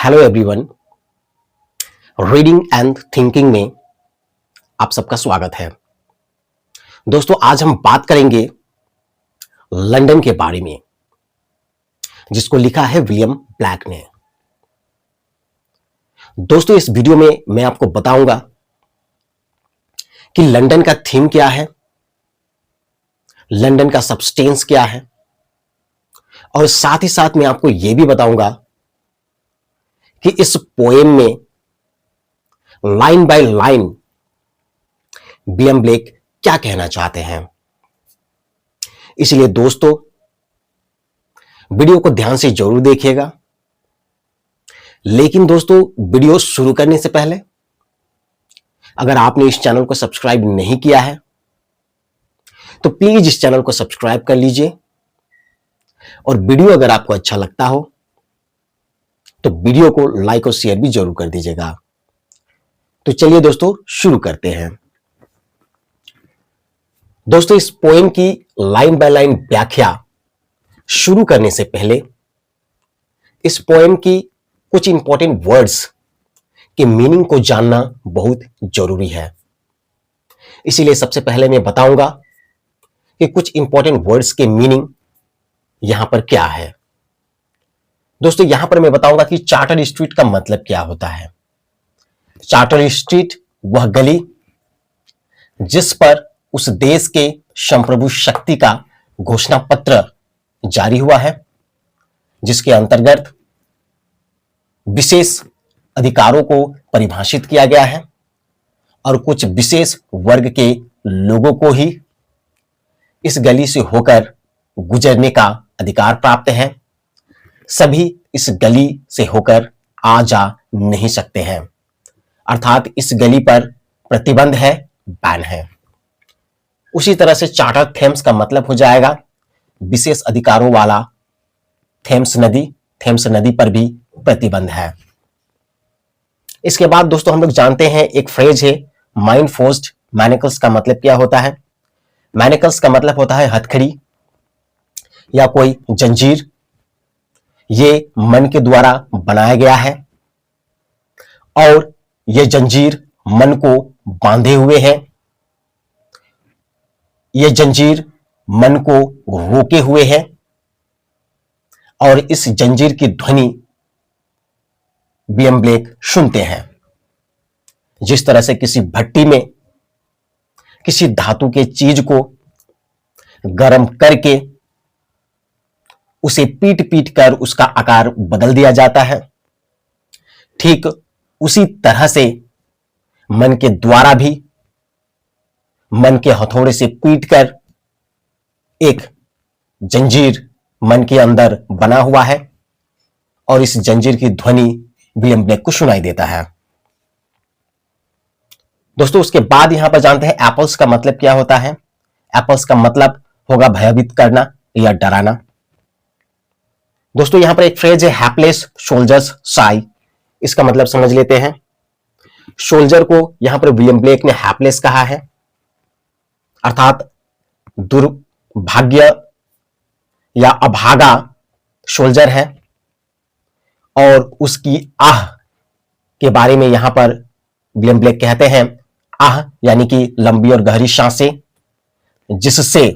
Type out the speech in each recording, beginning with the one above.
Hello everyone, reading and thinking में आप सबका स्वागत है। दोस्तों, आज हम बात करेंगे लंदन के बारे में, जिसको लिखा है विलियम ब्लैक ने। दोस्तों, इस वीडियो में मैं आपको बताऊंगा कि लंदन का थीम क्या है, लंदन का सब्सटेंस क्या है, और साथ ही साथ मैं आपको यह भी बताऊंगा कि इस पोएम में line by line William Blake क्या कहना चाहते हैं। इसलिए दोस्तों, वीडियो को ध्यान से जरूर देखिएगा। लेकिन दोस्तों, वीडियो शुरू करने से पहले अगर आपने इस चैनल को सब्सक्राइब नहीं किया है तो प्लीज इस चैनल को सब्सक्राइब कर लीजिए, और वीडियो अगर आपको अच्छा लगता हो तो वीडियो को लाइक और शेयर भी जरूर कर दीजिएगा। तो चलिए दोस्तों, शुरू करते हैं। दोस्तों, इस पोएम की लाइन बाय लाइन व्याख्या शुरू करने से पहले इस पोएम की कुछ इंपॉर्टेंट वर्ड्स के मीनिंग को जानना बहुत जरूरी है। इसीलिए सबसे पहले मैं बताऊंगा कि कुछ इंपॉर्टेंट वर्ड्स के मीनिंग यहां पर क्या है। दोस्तों, यहां पर मैं बताऊंगा कि चार्टर स्ट्रीट का मतलब क्या होता है। चार्टर स्ट्रीट वह गली जिस पर उस देश के संप्रभु शक्ति का घोषणा पत्र जारी हुआ है, जिसके अंतर्गत विशेष अधिकारों को परिभाषित किया गया है और कुछ विशेष वर्ग के लोगों को ही इस गली से होकर गुजरने का अधिकार प्राप्त है। सभी इस गली से होकर आ जा नहीं सकते हैं, अर्थात इस गली पर प्रतिबंध है, बैन है। उसी तरह से चार्टर थेम्स का मतलब हो जाएगा विशेष अधिकारों वाला थेम्स नदी पर भी प्रतिबंध है। इसके बाद दोस्तों, हम लोग जानते हैं एक फ्रेज है माइंड फोर्स्ड मैनिकल्स का मतलब क्या होता है। मैनिकल्स का मतलब होता है हथकड़ी या कोई जंजीर। ये मन के द्वारा बनाया गया है और ये जंजीर मन को बांधे हुए है, ये जंजीर मन को रोके हुए है, और इस जंजीर की ध्वनि विलियम ब्लेक सुनते हैं। जिस तरह से किसी भट्टी में किसी धातु के चीज को गर्म करके उसे पीट पीट कर उसका आकार बदल दिया जाता है, ठीक उसी तरह से मन के द्वारा भी मन के हथौड़े से पीट कर एक जंजीर मन के अंदर बना हुआ है, और इस जंजीर की ध्वनि विलियम ब्लेक को सुनाई देता है। दोस्तों, उसके बाद यहां पर जानते हैं एप्पल्स का मतलब क्या होता है। एप्पल्स का मतलब होगा भयभीत करना या डराना। दोस्तों, यहां पर एक फ्रेज है हैपलेस सोल्जर्स साई। इसका मतलब समझ लेते हैं। सोल्जर को यहां पर विलियम ब्लेक ने हैपलेस कहा है, अर्थात दुर्भाग्य या अभागा सोल्जर है, और उसकी आह के बारे में यहां पर विलियम ब्लेक कहते हैं आह यानी कि लंबी और गहरी सांसें, जिससे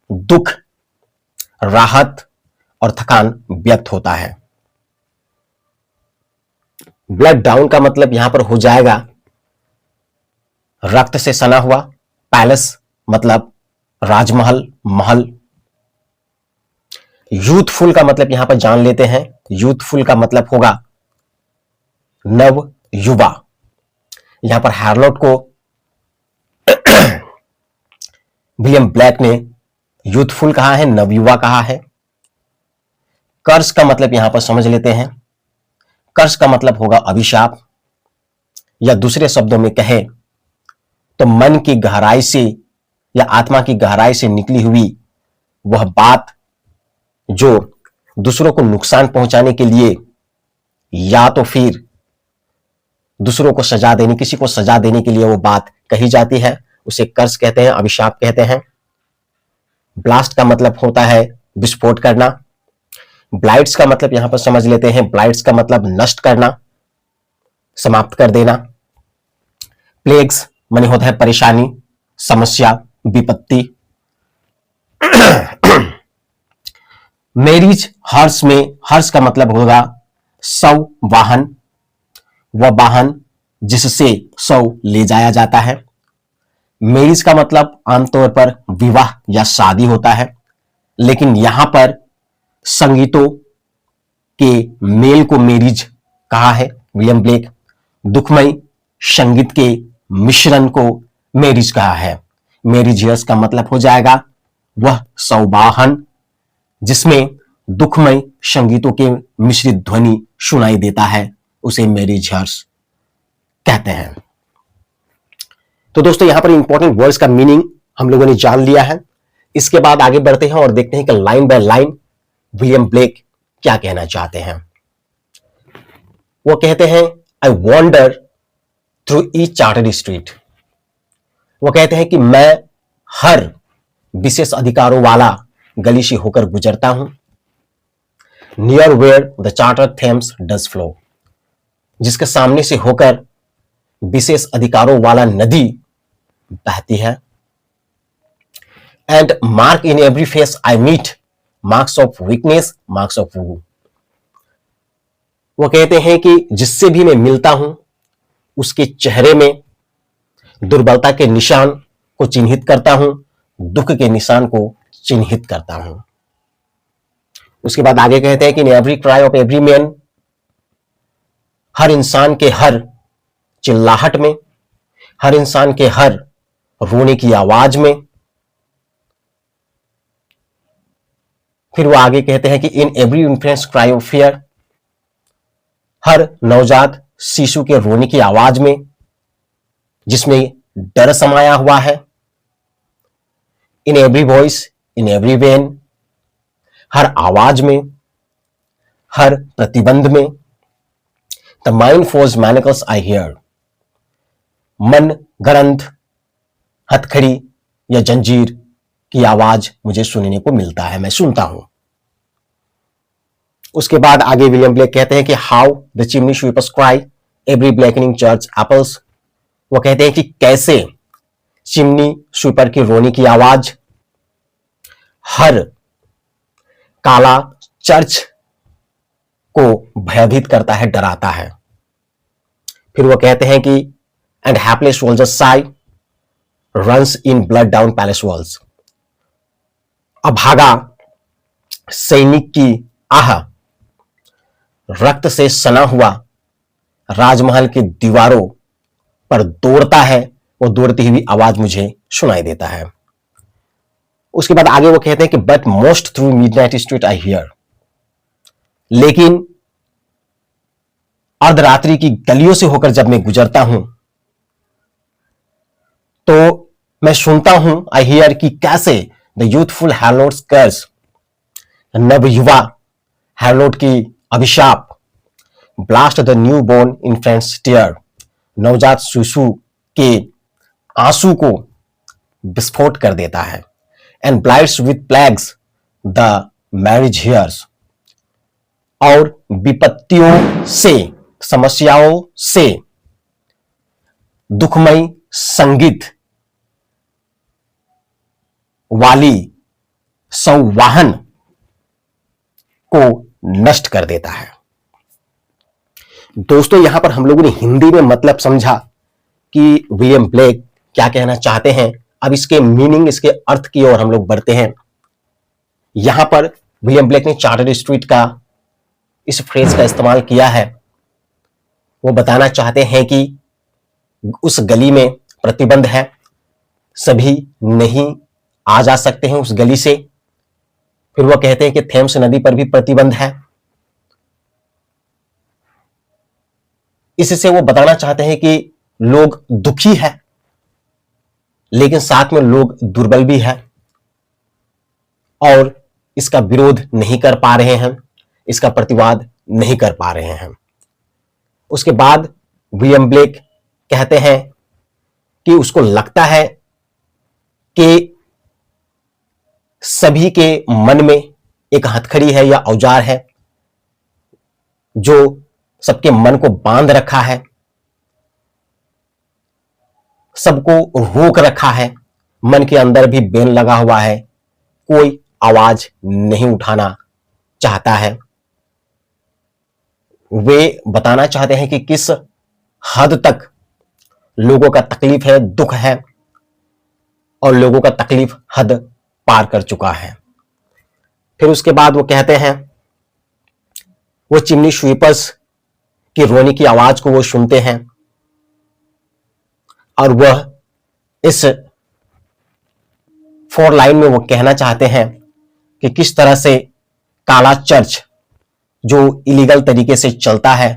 दुख, राहत और थकान व्यक्त होता है। ब्लड डाउन का मतलब यहां पर हो जाएगा रक्त से सना हुआ। पैलेस मतलब राजमहल, महल। यूथफुल का मतलब यहां पर जान लेते हैं। यूथफुल का मतलब होगा नव युवा। यहां पर हैरलॉट को विलियम ब्लैक ने यूथफुल कहा है, नवयुवा कहा है। कर्स का मतलब यहां पर समझ लेते हैं। कर्स का मतलब होगा अभिशाप, या दूसरे शब्दों में कहे तो मन की गहराई से या आत्मा की गहराई से निकली हुई वह बात जो दूसरों को नुकसान पहुंचाने के लिए या तो फिर दूसरों को सजा देने, किसी को सजा देने के लिए वो बात कही जाती है, उसे कर्स कहते हैं, अभिशाप कहते हैं। ब्लास्ट का मतलब होता है विस्फोट करना। ब्लाइट्स का मतलब यहां पर समझ लेते हैं, ब्लाइट्स का मतलब नष्ट करना, समाप्त कर देना। प्लेग्स माने होता है परेशानी, समस्या, विपत्ति। मैरिज हर्ष में हर्ष का मतलब होगा शव वाहन, वह वाहन जिससे शव ले जाया जाता है। मैरिज का मतलब आमतौर पर विवाह या शादी होता है, लेकिन यहां पर संगीतों के मेल को मैरिज कहा है विलियम ब्लेक। दुखमय संगीत के मिश्रण को मैरिज कहा है। मैरिज हर्ष का मतलब हो जाएगा वह सौवाहन जिसमें दुखमय संगीतों के मिश्रित ध्वनि सुनाई देता है, उसे मैरिज हर्ष कहते हैं। तो दोस्तों यहां पर इंपॉर्टेंट वर्ड्स का मीनिंग हम लोगों ने जान लिया है। इसके बाद आगे बढ़ते हैं और देखते हैं कि line by line William Blake क्या कहना चाहते हैं। वो कहते हैं I wander through each chartered street. वो कहते हैं कि मैं हर विशेष अधिकारों वाला गली से होकर गुजरता हूं। Near where the charter Thames does flow, जिसके सामने से होकर विशेष अधिकारों वाला नदी बहती है। And mark in every face I meet marks of weakness, marks of woe. वो कहते हैं कि जिससे भी मैं मिलता हूं उसके चेहरे में दुर्बलता के निशान को चिन्हित करता हूं, दुख के निशान को चिन्हित करता हूं। उसके बाद आगे कहते हैं कि in every cry of every man, हर इंसान के हर चिल्लाहट में, हर इंसान के हर रोने की आवाज में। फिर वो आगे कहते हैं कि in every influence cry of fear, हर नवजात शिशु के रोने की आवाज में जिसमें डर समाया हुआ है। In every voice, in every ban, हर आवाज में, हर प्रतिबंध में। The mind forged manacles I hear, मन ग्रंथ, हथकड़ी या जंजीर की आवाज मुझे सुनने को मिलता है, मैं सुनता हूं। उसके बाद आगे विलियम ब्लेक कहते हैं कि how the chimney sweepers cry every blackening church apples. वो कहते हैं कि कैसे चिमनी स्वीपर की रोने की आवाज हर काला चर्च को भयभीत करता है, डराता है। फिर वो कहते हैं कि and hapless soldiers Sai runs in blood down palace walls. अभागा सैनिक की आह रक्त से सना हुआ राजमहल की दीवारों पर दौड़ता है, वो दौड़ती हुई आवाज मुझे सुनाई देता है। उसके बाद आगे वो कहते हैं कि but most through midnight street I hear, लेकिन अर्धरात्रि की गलियों से होकर जब मैं गुजरता हूं तो मैं सुनता हूं, आई हियर, कि कैसे द यूथफुल हैलोट्स कर्स, नवयुवा हैलोट की अभिशाप, blast the new born infants tear, नवजात शिशु के आंसू को विस्फोट कर देता है। And blights with plagues the marriage hearse, और विपत्तियों से, समस्याओं से दुखमय संगीत वाली संवाहन को नष्ट कर देता है। दोस्तों यहां पर हम लोगों ने हिंदी में मतलब समझा कि विलियम ब्लेक क्या कहना चाहते हैं। अब इसके मीनिंग, इसके अर्थ की ओर हम लोग बढ़ते हैं। यहां पर विलियम ब्लेक ने चार्टर्ड स्ट्रीट का इस फ्रेज का इस्तेमाल किया है। वो बताना चाहते हैं कि उस गली में प्रतिबंध है, सभी नहीं आ जा सकते हैं उस गली से। फिर वो कहते हैं कि थेम्स नदी पर भी प्रतिबंध है। इससे वो बताना चाहते हैं कि लोग दुखी है, लेकिन साथ में लोग दुर्बल भी है और इसका विरोध नहीं कर पा रहे हैं, इसका प्रतिवाद नहीं कर पा रहे हैं। उसके बाद विलियम ब्लेक कहते हैं कि उसको लगता है कि सभी के मन में एक हथकड़ी है या औजार है जो सबके मन को बांध रखा है, सबको रोक रखा है, मन के अंदर भी बेन लगा हुआ है, कोई आवाज नहीं उठाना चाहता है। वे बताना चाहते हैं कि किस हद तक लोगों का तकलीफ है, दुख है, और लोगों का तकलीफ हद पार कर चुका है। फिर उसके बाद वो कहते हैं, वो चिमनी स्वीपर्स की रोने की आवाज को वो सुनते हैं और वह इस 4 लाइन में वो कहना चाहते हैं कि किस तरह से काला चर्च जो इलीगल तरीके से चलता है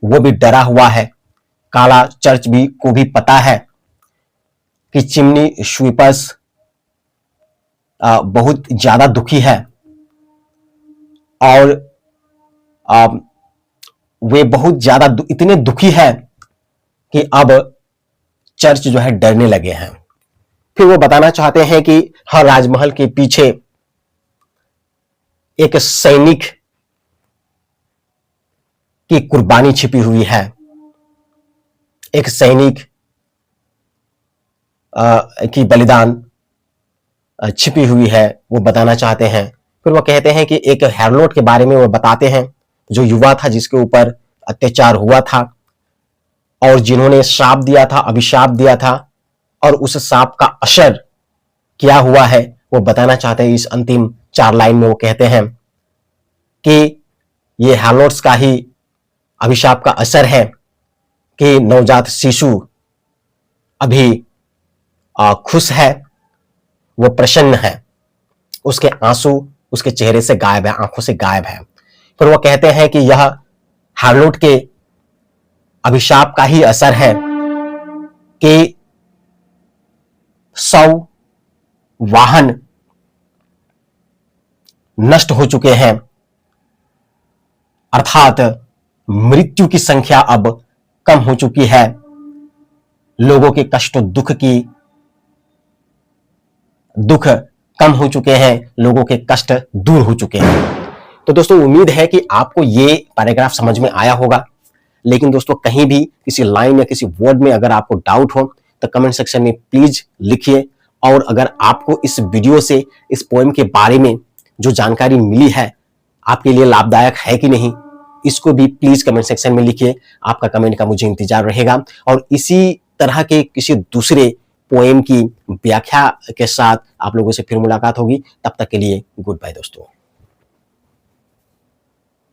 वो भी डरा हुआ है। काला चर्च भी को भी पता है कि चिमनी स्वीपर्स बहुत ज्यादा दुखी है और वे बहुत ज्यादा इतने दुखी है कि अब चर्च जो है डरने लगे हैं। फिर वो बताना चाहते हैं कि हर राजमहल के पीछे एक सैनिक की कुर्बानी छिपी हुई है, एक सैनिक की बलिदान छिपी हुई है, वो बताना चाहते हैं। फिर वो कहते हैं कि एक हैरलोट के बारे में वो बताते हैं जो युवा था जिसके ऊपर अत्याचार हुआ था और जिन्होंने श्राप दिया था, अभिशाप दिया था, और उस श्राप का असर क्या हुआ है वो बताना चाहते हैं। इस अंतिम 4 लाइन में वो कहते हैं कि ये हैरलोट्स का ही अभिशाप का असर है कि नवजात शिशु अभी खुश है, वो प्रसन्न है, उसके आंसू उसके चेहरे से गायब है, आंखों से गायब है। फिर वो कहते हैं कि यह हैरलोट के अभिशाप का ही असर है कि 100 वाहन नष्ट हो चुके हैं, अर्थात मृत्यु की संख्या अब कम हो चुकी है, लोगों के कष्ट दुख कम हो चुके हैं, लोगों के कष्ट दूर हो चुके हैं। तो दोस्तों उम्मीद है कि आपको ये पैराग्राफ समझ में आया होगा। लेकिन दोस्तों कहीं भी किसी लाइन या किसी वर्ड में अगर आपको डाउट हो तो कमेंट सेक्शन में प्लीज लिखिए, और अगर आपको इस वीडियो से इस पोएम के बारे में जो जानकारी मिली है आपके लिए लाभदायक है कि नहीं, इसको भी प्लीज कमेंट सेक्शन में लिखिए। आपका कमेंट का मुझे इंतजार रहेगा और इसी तरह के किसी दूसरे पोएम की व्याख्या के साथ आप लोगों से फिर मुलाकात होगी। तब तक के लिए गुड बाय दोस्तों।